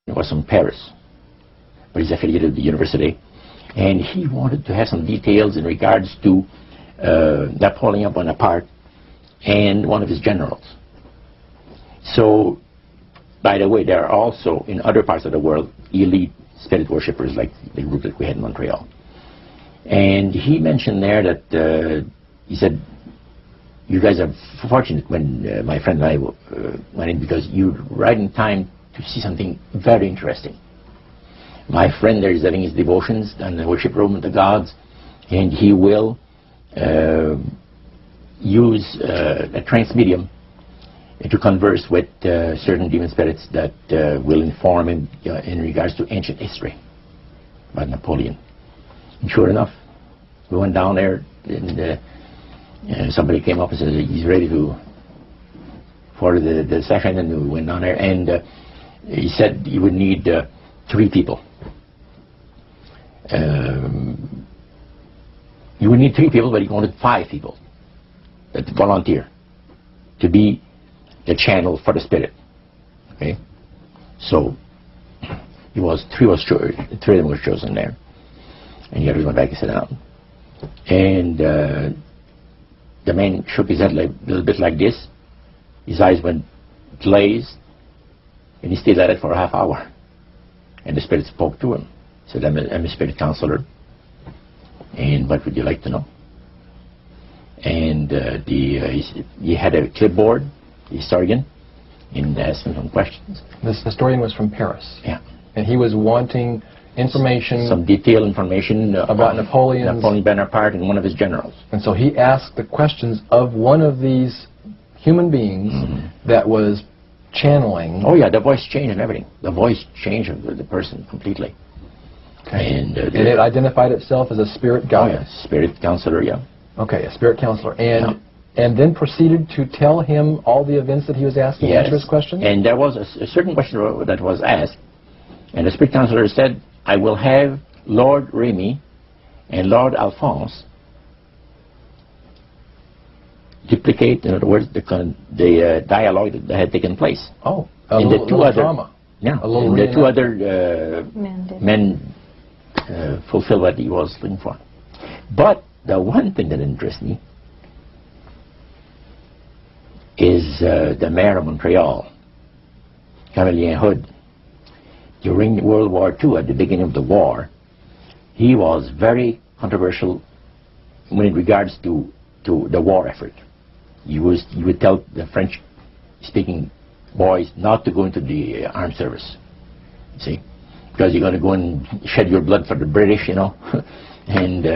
was from Paris, but he's affiliated with the university, and he wanted to have some details in regards to Napoleon Bonaparte and one of his generals. So, by the way, there are also in other parts of the world elite spirit worshippers like the group that we had in Montreal. And he mentioned there that he said, you guys are fortunate when my friend and I went in, because you're right in time to see something very interesting. My friend there is having his devotions and the worship room of the gods, and he will use a trance medium to converse with certain demon spirits that will inform him in regards to ancient history about Napoleon. And sure enough, we went down there, and somebody came up and said he's ready for the session, and we went down there, and he said he would need 3 people. You would need 3 people, but he wanted 5 people that volunteer to be the channel for the spirit. Okay, so three of them were chosen there, and the others went back and sat down. And the man shook his head a little bit like this. His eyes went glazed, and he stayed at it for a half hour. And the spirit spoke to him. He said, I'm a spirit counselor, and what would you like to know? And he had a clipboard, the historian, and asked him some questions. This historian was from Paris. Yeah. And he was wanting information, some detailed information about Napoleon Bonaparte and one of his generals. And so he asked the questions of one of these human beings that was channeling. Oh yeah, the voice changed and everything. The voice changed of the person completely. Okay. And it identified itself as a spirit guide. Oh yeah, spirit counselor, yeah. Okay, a spirit counselor. And then proceeded to tell him all the events that he was asking, yes. Answer his questions? And there was a certain question that was asked, and the spirit counselor said, I will have Lord Remy and Lord Alphonse duplicate, in other words, the dialogue that had taken place. Oh, and the two other drama. Yeah, and the 2 other men fulfilled what he was looking for. But the one thing that interests me is the mayor of Montreal, Camillien Hood. During World War II, at the beginning of the war, he was very controversial in regards to the war effort. He would tell the French-speaking boys not to go into the armed service, you see, because you're going to go and shed your blood for the British, you know, and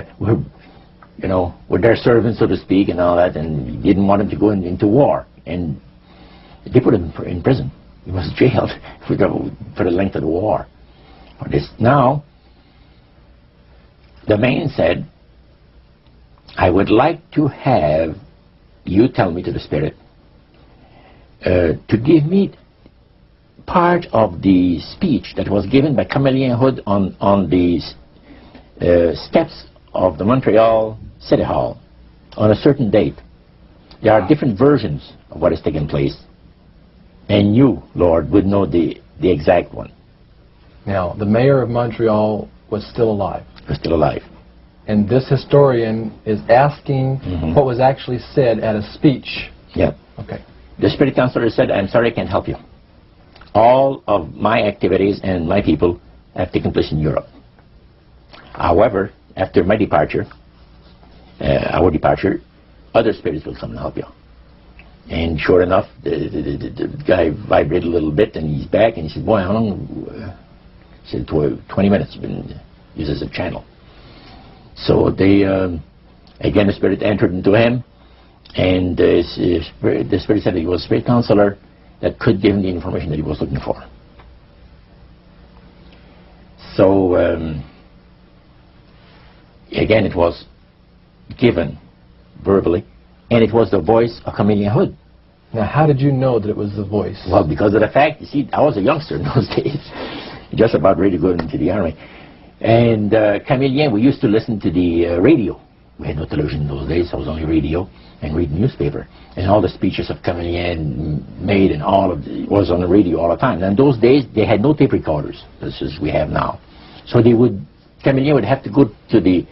we're their servants, so to speak, and all that, and he didn't want him to go into war, and they put him in prison. He was jailed for the length of the war. For this. Now, the man said, I would like to have you tell me, to the spirit, to give me part of the speech that was given by Camillien Hood on the steps of the Montreal City Hall on a certain date. There are different versions of what has taken place, and you, Lord, would know the exact one. Now, the mayor of Montreal was still alive. Was still alive. And this historian is asking what was actually said at a speech. Yeah. Okay. The spirit counselor said, I'm sorry, I can't help you. All of my activities and my people have taken place in Europe. However, after my departure, our departure, other spirits will come and help you. And sure enough, the guy vibrated a little bit, and he's back, and he said, boy, how long? He said, 20 minutes, you've been used as a channel. So they, again, the spirit entered into him, and the spirit said that he was a spirit counselor that could give him the information that he was looking for. So, again, it was given verbally, and it was the voice of Camillien Hood. Now, how did you know that it was the voice? Well, because of the fact, you see, I was a youngster in those days, just about ready to go into the army. And Camillien, we used to listen to the radio We had no television in those days, so it was only radio and reading newspaper. And all the speeches of Cavalier made and all of it was on the radio all the time. And in those days, they had no tape recorders, just as we have now. So Cavalier would have to go to the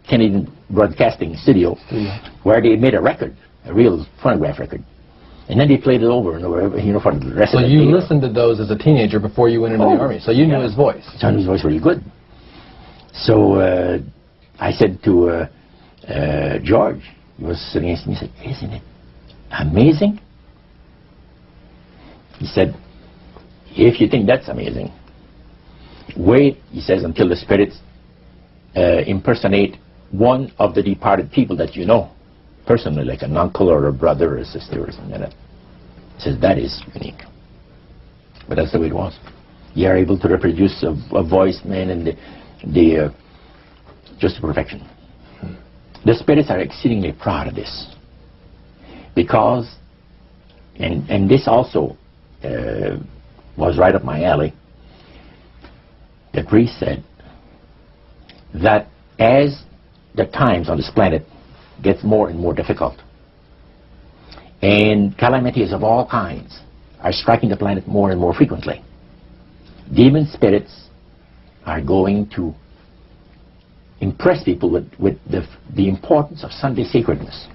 Canadian Broadcasting Studio, where they made a record, a real phonograph record. And then they played it over and over, for the rest of the day. So you listened to those as a teenager before you went into the Army, so you knew his voice. So I knew his voice really good. So I said to George, he was sitting next to me, he said, "Isn't it amazing?" He said, "If you think that's amazing, wait," he says, "until the spirits impersonate one of the departed people that you know, personally, like an uncle or a brother or a sister or something like that." He says, "That is unique." But that's the way it was. You are able to reproduce a voice, man, and just to perfection. The spirits are exceedingly proud of this, because, and this also was right up my alley. The priest said that as the times on this planet gets more and more difficult, and calamities of all kinds are striking the planet more and more frequently, demon spirits are going to impress people with the importance of Sunday sacredness.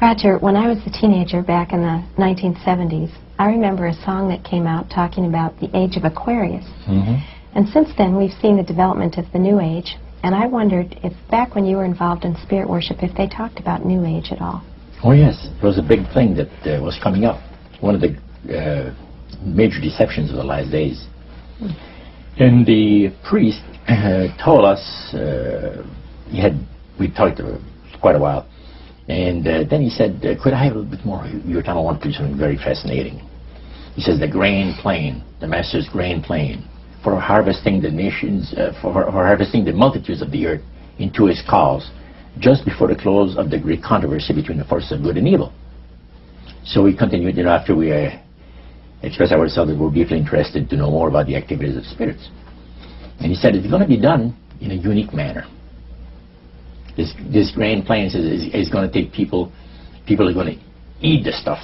Roger, when I was a teenager back in the 1970s, I remember a song that came out talking about the age of Aquarius. And since then, we've seen the development of the New Age, and I wondered if back when you were involved in spirit worship, if they talked about New Age at all. Oh yes, it was a big thing that was coming up. One of the major deceptions of the last days. And the priest told us, we talked quite a while, and then he said, "Could I have a little bit more of your time? I want to do something very fascinating." He says, "The grain plain, the master's grain plain, for harvesting the nations, for harvesting the multitudes of the earth into his cause, just before the close of the great controversy between the forces of good and evil." So we continued, after we expressed ourselves that we're deeply interested to know more about the activities of spirits. And he said it's going to be done in a unique manner. This grand plan is going to take people are going to eat the stuff.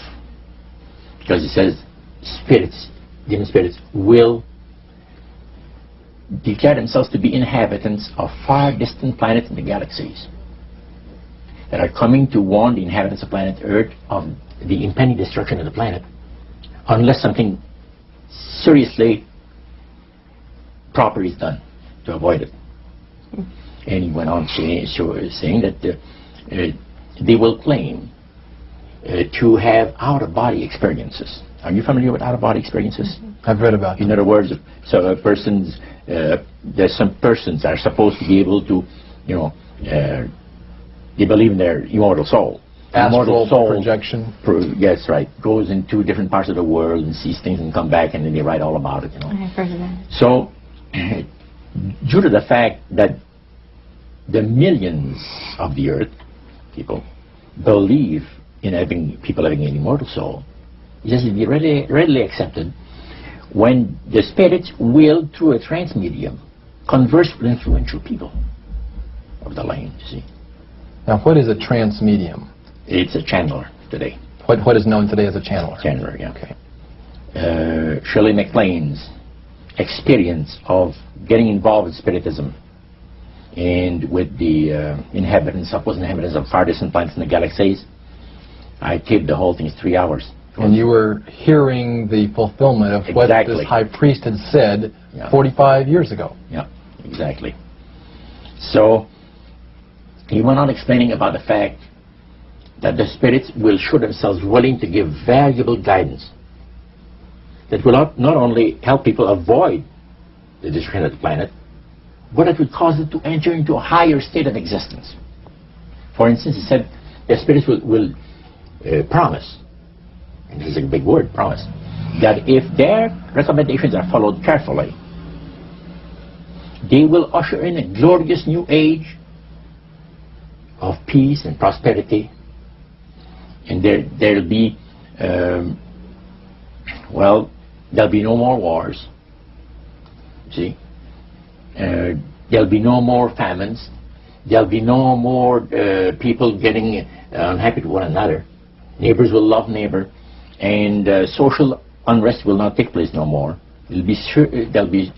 Because he says spirits, demon spirits, will declare themselves to be inhabitants of far distant planets in the galaxies that are coming to warn the inhabitants of planet Earth of the impending destruction of the planet, unless something seriously proper is done to avoid it. And he went on saying that they will claim to have out-of-body experiences. Are you familiar with out-of-body experiences? I've read about them. In other words, so there's some persons are supposed to be able to, they believe in their immortal soul. Astral soul projection. Yes, right. Goes into different parts of the world and sees things and come back, and then they write all about it. I've heard of that. So, due to the fact that the millions of the earth, people, believe in people having an immortal soul, it has to be readily accepted when the spirits will, through a trance medium, converse with influential people of the land, you see. Now, what is a trance medium? It's a channeler today. What is known today as a channeler? Channeler, yeah. Okay. Shirley MacLaine's experience of getting involved in spiritism and with the supposed inhabitants of far distant planets in the galaxies, I taped the whole thing. It's 3 hours. And you were hearing the fulfillment of what this high priest had said 45 years ago. Yeah, exactly. So he went on explaining about the fact that the spirits will show themselves willing to give valuable guidance that will not only help people avoid the destruction of the planet, but it will cause them to enter into a higher state of existence. For instance, he said the spirits will promise, and this is a big word, promise, that if their recommendations are followed carefully, they will usher in a glorious new age of peace and prosperity, and there'll be there'll be no more wars. See, There'll be no more famines. There'll be no more people getting unhappy to one another. Neighbors will love neighbor, and social unrest will not take place no more. There'll be